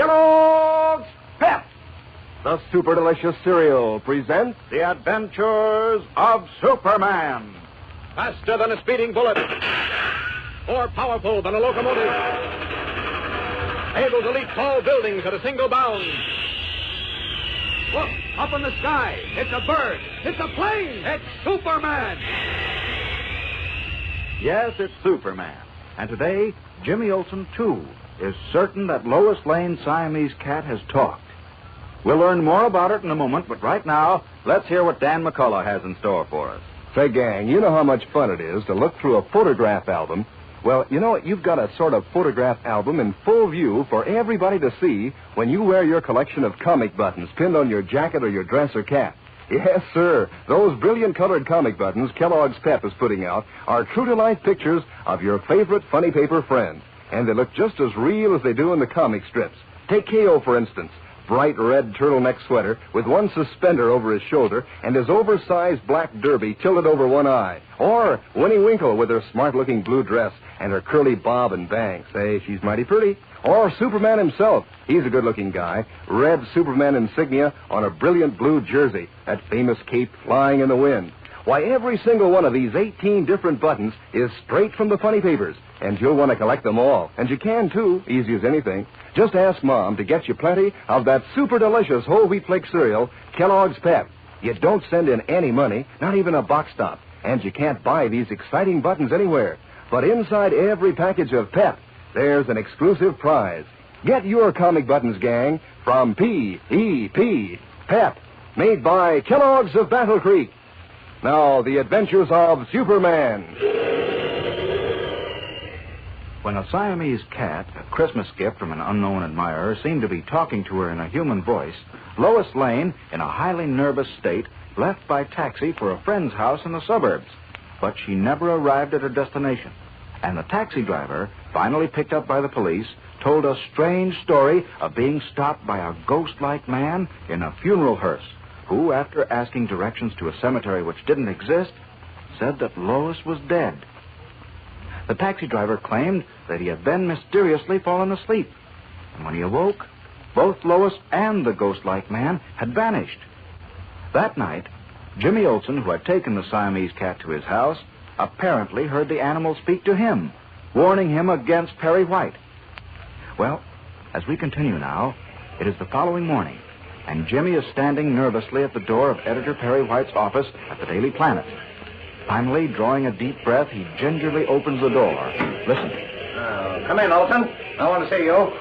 Kellogg's Pep, the super delicious cereal, presents The Adventures of Superman. Faster than a speeding bullet. More powerful than a locomotive. Able to leap tall buildings at a single bound. Look, up in the sky. It's a bird. It's a plane. It's Superman. Yes, it's Superman. And today, Jimmy Olsen, too, is certain that Lois Lane's Siamese cat has talked. We'll learn more about it in a moment, but right now, let's hear what Dan McCullough has in store for us. Say, gang, you know how much fun it is to look through a photograph album. Well, you know, you've got a sort of photograph album in full view for everybody to see when you wear your collection of comic buttons pinned on your jacket or your dress or cap. Yes, sir. Those brilliant colored comic buttons Kellogg's Pep is putting out are true-to-life pictures of your favorite funny paper friends. And they look just as real as they do in the comic strips. Take K.O., for instance. Bright red turtleneck sweater with one suspender over his shoulder and his oversized black derby tilted over one eye. Or Winnie Winkle with her smart-looking blue dress and her curly bob and bangs. Say, she's mighty pretty. Or Superman himself. He's a good-looking guy. Red Superman insignia on a brilliant blue jersey. That famous cape flying in the wind. Why, every single one of these 18 different buttons is straight from the funny papers. And you'll want to collect them all. And you can, too, easy as anything. Just ask Mom to get you plenty of that super delicious whole wheat flake cereal, Kellogg's Pep. You don't send in any money, not even a box stop. And you can't buy these exciting buttons anywhere. But inside every package of Pep, there's an exclusive prize. Get your comic buttons, gang, from P.E.P. Pep, made by Kellogg's of Battle Creek. Now, the adventures of Superman. When a Siamese cat, a Christmas gift from an unknown admirer, seemed to be talking to her in a human voice, Lois Lane, in a highly nervous state, left by taxi for a friend's house in the suburbs. But she never arrived at her destination. And the taxi driver, finally picked up by the police, told a strange story of being stopped by a ghost-like man in a funeral hearse, who, after asking directions to a cemetery which didn't exist, said that Lois was dead. The taxi driver claimed that he had then mysteriously fallen asleep. And when he awoke, both Lois and the ghost-like man had vanished. That night, Jimmy Olsen, who had taken the Siamese cat to his house, apparently heard the animal speak to him, warning him against Perry White. Well, as we continue now, it is the following morning, and Jimmy is standing nervously at the door of Editor Perry White's office at the Daily Planet. Finally, drawing a deep breath, he gingerly opens the door. Listen. Come in, Olsen. I want to see you.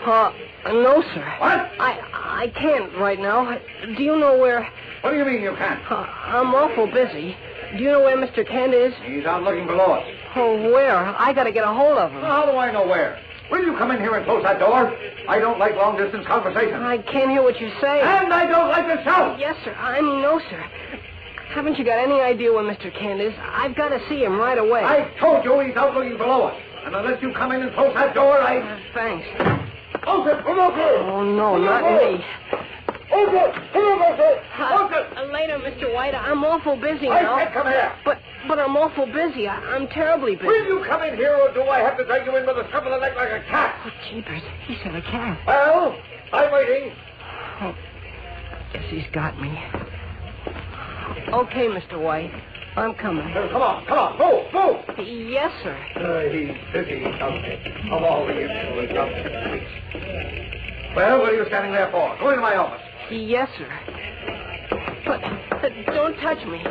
No, sir. What? I can't right now. Do you know where... What do you mean you can't? I'm awful busy. Do you know where Mr. Kent is? He's out looking below us. Oh, where? I gotta get a hold of him. Well, how do I know where? Will you come in here and close that door? I don't like long-distance conversation. I can't hear what you say. And I don't like to shout. Yes, sir. I mean, no, sir. Haven't you got any idea where Mr. Kent is? I've got to see him right away. I told you he's out looking below us. And unless you come in and close that door, Thanks. Olsen, come over here. Oh, no, not me. Olsen, come over here. Olsen. Later, Mr. White. I'm awful busy I now. said come here. But I'm awful busy. I'm terribly busy. Will you come in here, or do I have to drag you in by the scruff of the neck like a cat? Oh, jeepers. He said a cat. Well, I'm waiting. Oh, guess he's got me. Okay, Mr. White. I'm coming. Come on. Move. Yes, sir. He's busy, something. Of all the insolent nonsense. Well, what are you standing there for? Go into my office. Yes, sir. But don't touch me.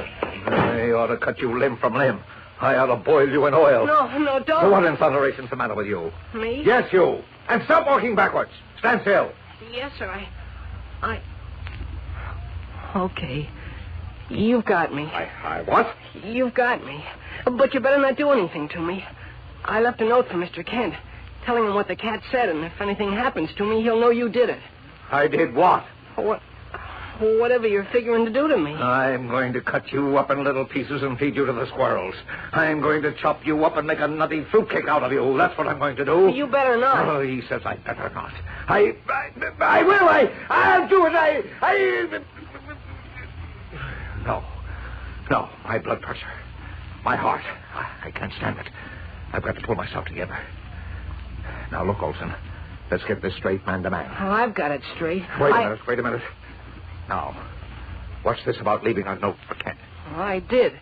I ought to cut you limb from limb. I ought to boil you in oil. No, don't. What in thunderation's the matter with you? Me? Yes, you. And stop walking backwards. Stand still. Yes, sir. I... Okay. You've got me. I what? You've got me. But you better not do anything to me. I left a note for Mr. Kent, telling him what the cat said, and if anything happens to me, he'll know you did it. I did what? Whatever you're figuring to do to me. I'm going to cut you up in little pieces and feed you to the squirrels. I'm going to chop you up and make a nutty fruitcake out of you. That's what I'm going to do. You better not. Oh, he says I better not. I will. I'll do it. No, my blood pressure, my heart, I can't stand it. I've got to pull myself together. Now, look, Olsen, Let's get this straight, man to man. Oh, I've got it straight. Wait a minute. Now, what's this about leaving a note for Kent? Well, I did.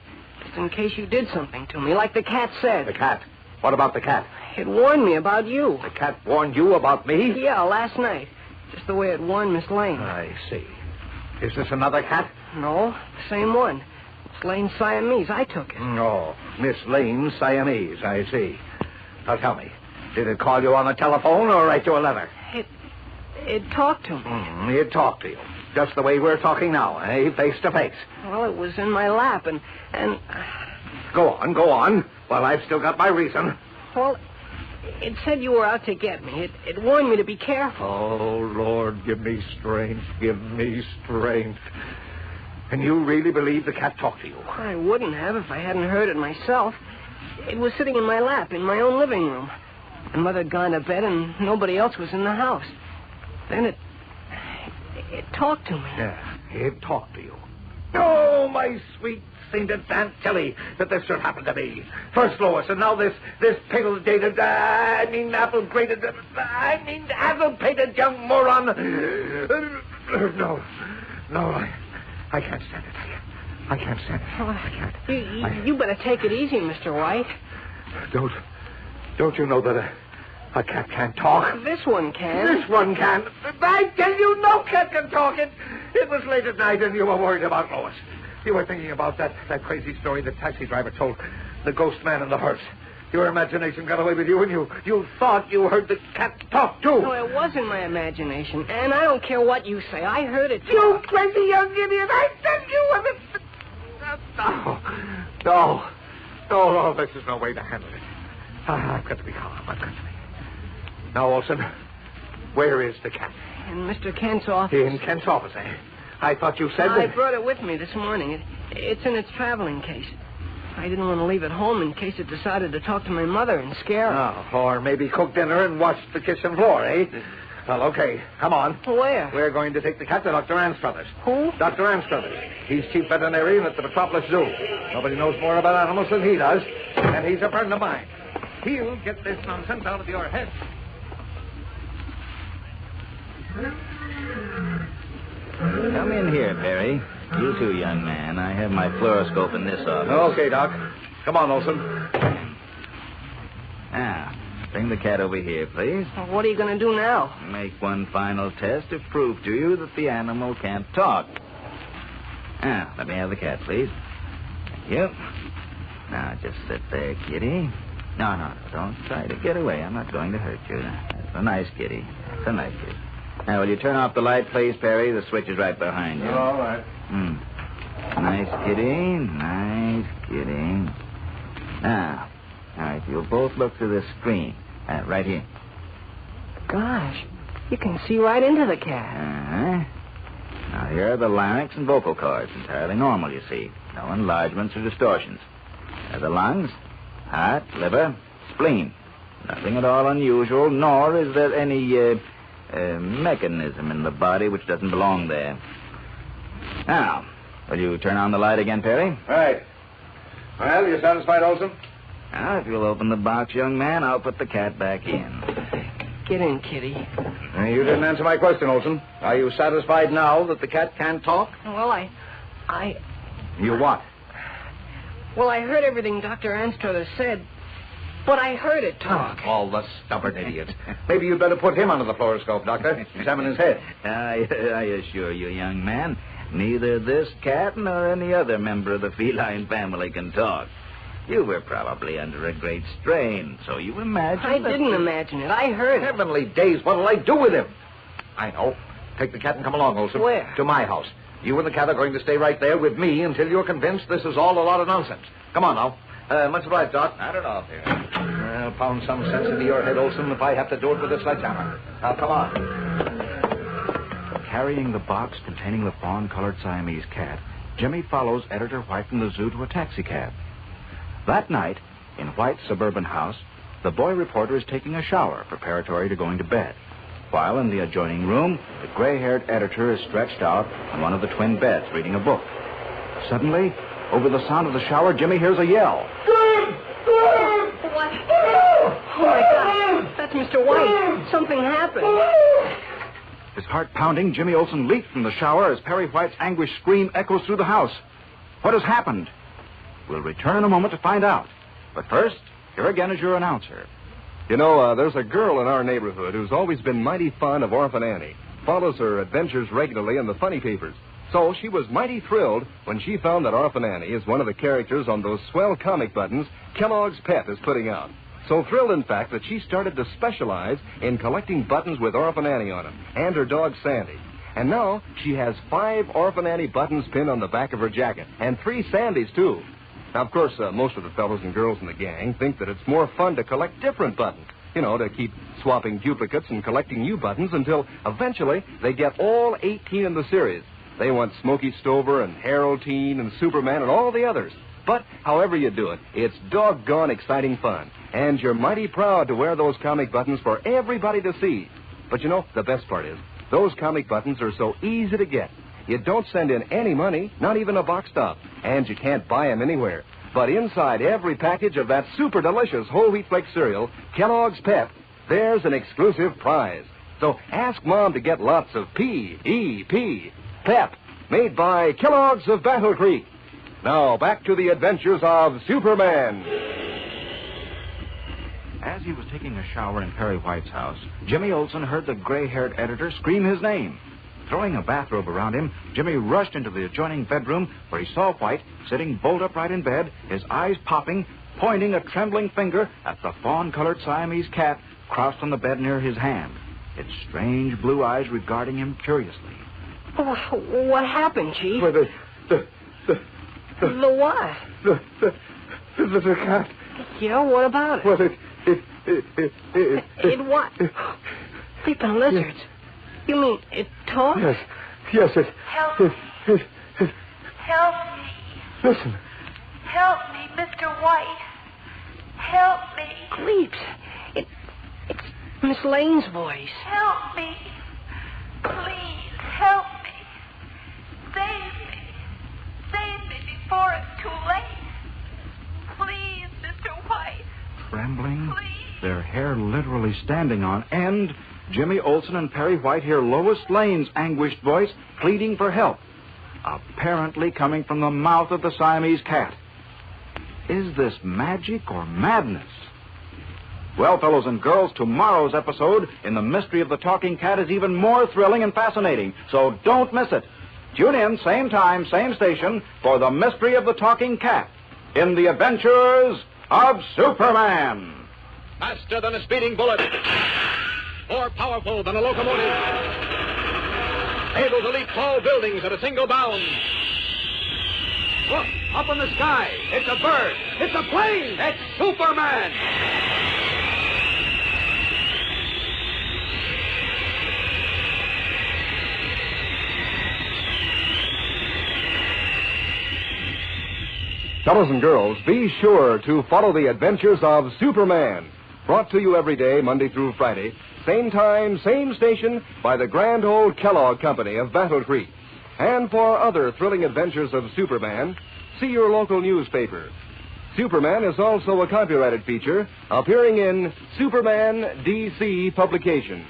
Just in case you did something to me, like the cat said. The cat? What about the cat? It warned me about you. The cat warned you about me? Yeah, last night. Just the way it warned Miss Lane. I see. Is this another cat? No, the same one. Miss Lane's Siamese. I took it. No, Miss Lane's Siamese. I see. Now tell me, did it call you on the telephone or write you a letter? It talked to me. It talked to you. Just the way we're talking now, eh? Face to face. Well, it was in my lap, and... Go on. Well, I've still got my reason. Well, it said you were out to get me. It warned me to be careful. Oh, Lord, give me strength. Give me strength. And you really believe the cat talked to you? I wouldn't have if I hadn't heard it myself. It was sitting in my lap in my own living room. And Mother had gone to bed, and nobody else was in the house. Then it talked to me. Yeah, it talked to you. Oh, my sweet sainted Aunt Tilly, that this should happen to me. First Lois, and now this pickle-dated, apple-grated, apple-pated young moron. No, I can't stand it. I can't stand it. I can't. You better take it easy, Mr. White. Don't you know that a cat can't talk? This one can. This one can. I tell you, no cat can talk. It was late at night, and you were worried about Lois. You were thinking about that crazy story the taxi driver told, the ghost man in the hearse. Your imagination got away with you, and you thought you heard the cat talk, too. No, it was in my imagination, and I don't care what you say. I heard it. You crazy young idiot! I said you were No, this is no way to handle it. I've got to be calm. Now, Olson, where is the cat? In Mr. Kent's office. In Kent's office, eh? I thought you said I brought it with me this morning. It's in its traveling case. I didn't want to leave it home in case it decided to talk to my mother and scare her. Oh, or maybe cook dinner and wash the kitchen floor, eh? Well, okay. Come on. Where? We're going to take the cat to Dr. Anstruthers. Who? Dr. Anstruthers. He's chief veterinarian at the Metropolis Zoo. Nobody knows more about animals than he does, and he's a friend of mine. He'll get this nonsense out of your head. Come in here, Perry. You too, young man. I have my fluoroscope in this office. Okay, Doc. Come on, Olson. Now, bring the cat over here, please. Well, what are you going to do now? Make one final test to prove to you that the animal can't talk. Now, let me have the cat, please. Thank you. Now, just sit there, kitty. No, don't try to get away. I'm not going to hurt you. That's a nice kitty. That's a nice kitty. Now, will you turn off the light, please, Perry? The switch is right behind you. All right. Nice kitty. Nice kitty. Now, all right, you'll both look through this screen. Right here. Gosh, you can see right into the cat. Uh-huh. Now, here are the larynx and vocal cords. Entirely normal, you see. No enlargements or distortions. There are the lungs, heart, liver, spleen. Nothing at all unusual, nor is there any mechanism in the body which doesn't belong there. Now, will you turn on the light again, Perry? Right. Well, you satisfied, Olson? Now, if you'll open the box, young man, I'll put the cat back in. Get in, kitty. You didn't answer my question, Olson. Are you satisfied now that the cat can't talk? Well, You what? Well, I heard everything Dr. Anstruthers said, but I heard it talk. All the stubborn idiots. Maybe you'd better put him under the fluoroscope, Doctor. Examine his head. I assure you, young man, neither this cat nor any other member of the feline family can talk. You were probably under a great strain, so you imagined I didn't imagine it. I heard it. Heavenly days, what'll I do with him? I know. Take the cat and come along, Olson. Where? To my house. You and the cat are going to stay right there with me until you're convinced this is all a lot of nonsense. Come on now. Much obliged, Doc. Not at all, Perry. I'll pound some sense into your head, Olson, if I have to do it with a sledgehammer. Now, come on. Carrying the box containing the fawn-colored Siamese cat, Jimmy follows Editor White from the zoo to a taxicab. That night, in White's suburban house, the boy reporter is taking a shower preparatory to going to bed, while in the adjoining room, the gray-haired editor is stretched out on one of the twin beds reading a book. Suddenly, over the sound of the shower, Jimmy hears a yell. What? Oh, my God. That's Mr. White. Something happened. His heart pounding, Jimmy Olsen leaped from the shower as Perry White's anguished scream echoes through the house. What has happened? We'll return in a moment to find out. But first, here again is your announcer. You know, there's a girl in our neighborhood who's always been mighty fond of Orphan Annie. Follows her adventures regularly in the funny papers. So she was mighty thrilled when she found that Orphan Annie is one of the characters on those swell comic buttons Kellogg's Pep is putting out. So thrilled, in fact, that she started to specialize in collecting buttons with Orphan Annie on them, and her dog Sandy. And now she has 5 Orphan Annie buttons pinned on the back of her jacket, and 3 Sandys, too. Now, of course, most of the fellows and girls in the gang think that it's more fun to collect different buttons. You know, to keep swapping duplicates and collecting new buttons until eventually they get all 18 in the series. They want Smokey Stover and Haroldine and Superman and all the others. But however you do it, it's doggone exciting fun. And you're mighty proud to wear those comic buttons for everybody to see. But you know, the best part is, those comic buttons are so easy to get. You don't send in any money, not even a box stop, and you can't buy them anywhere. But inside every package of that super delicious whole wheat flake cereal, Kellogg's Pep, there's an exclusive prize. So ask Mom to get lots of P-E-P, Pep, made by Kellogg's of Battle Creek. Now, back to the adventures of Superman. As he was taking a shower in Perry White's house, Jimmy Olsen heard the gray-haired editor scream his name. Throwing a bathrobe around him, Jimmy rushed into the adjoining bedroom where he saw White sitting bolt upright in bed, his eyes popping, pointing a trembling finger at the fawn-colored Siamese cat crouched on the bed near his hand, its strange blue eyes regarding him curiously. What happened, Chief? Well, The what? the cat. Yeah, what about it? Well, It what? Flippin' lizards. You mean it talks? Yes, it... Help me. Help me. Listen. Help me, Mr. White. Help me. Creeps. It's Miss Lane's voice. Help me. Please, help me. Save me. Save me before it's too late. Please, Mr. White. Trembling, Please. their hair literally standing on end, Jimmy Olsen and Perry White hear Lois Lane's anguished voice pleading for help, apparently coming from the mouth of the Siamese cat. Is this magic or madness? Well, fellows and girls, tomorrow's episode in The Mystery of the Talking Cat is even more thrilling and fascinating, so don't miss it. Tune in, same time, same station, for The Mystery of the Talking Cat in The Adventures of Superman. Faster than a speeding bullet. More powerful than a locomotive. Able to leap tall buildings at a single bound. Look, up in the sky. It's a bird. It's a plane. It's Superman. Fellows and girls, be sure to follow the adventures of Superman. Brought to you every day, Monday through Friday. Same time, same station, by the grand old Kellogg Company of Battle Creek. And for other thrilling adventures of Superman, see your local newspaper. Superman is also a copyrighted feature appearing in Superman DC publications.